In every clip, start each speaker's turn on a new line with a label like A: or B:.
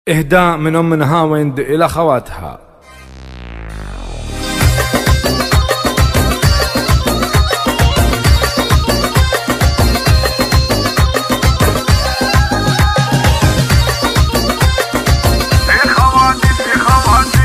A: إهداء من أم نهاوند إلى خواتها.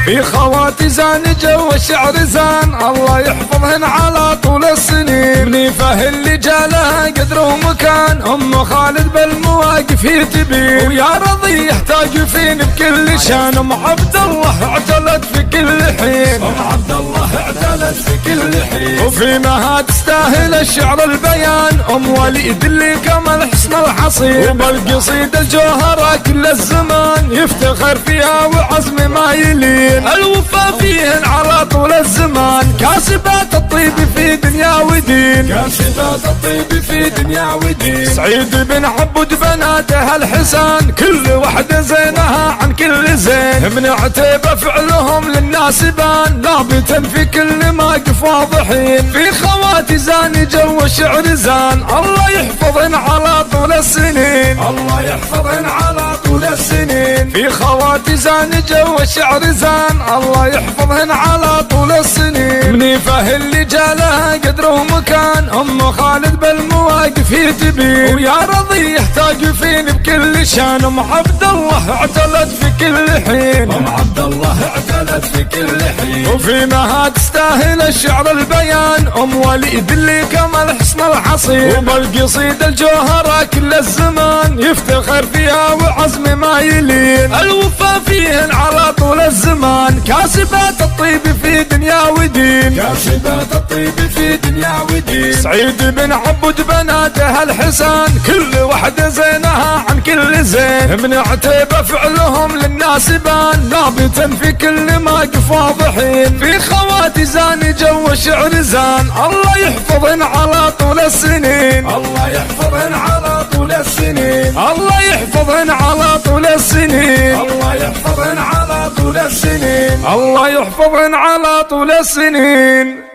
A: في خواتي زان جو الشعر زان، الله يحفظهن على طول السنين. منيفه اللي جالها قدر ومكان، ام خالد بالمواقف هي تبين. ويا رضي يحتاج فين بكل شان، ام عبد الله اعتلت في كل حين. ام عبد الله اعتلت في كل حين. وفي مها تستاهل الشعر البيان، ام وليد اللي كمل حسن الحصين. وبالقصيدة الجوهرة كل الزمان يفتخر فيها وعزم ما يلين. الوفا فيهن على طول الزمان، كاسبات الطيب في دنيا ودين. كاسبات الطيب في دنيا ودين. سعيد بن عبد بناته الحسان، كل وحده زينها عن كل زين. من عتيبه فعلهم للناس بان، لابتا في كل موقف واضحين. في خواتي زان جو الشعر زان، الله يحفظهن على طول السنين. الله يحفظهن على طول السنين. في خواتي زان جو الشعر زان، الله يحفظهن على طول السنين. منيفه اللي جالها قدر ومكان، ام خالد بالمواقف هي تبين. ويا رضي يحتاج فين بكل شان، ام عبد الله اعتلت في كل حين. ام عبد الله اعتلت في كل حين. وفي مها تستاهل الشعر البيان، ام وليد اللي كمل حسن الحصين. وبالقصيدة الجوهرة كل الزمان يفتخر فيها وعزم ما يلين. الوفا فيهن على طول الزمان، كاسبات الطيب في دنيا ودين. كاسبات الطيب في دنيا ودين. سعيد بن عبد بناته الحسان، كل وحده زينها عن كل زين. من عتيبه فعلهم للناس بان، لابتا في كل موقف واضحين. في خواتي زان جو الشعر زان، الله يحفظهن على طول السنين. الله يحفظهن على طول السنين. الله يحفظهن على طول السنين. الله يحفظهن على طول السنين. الله يحفظهن على طول السنين.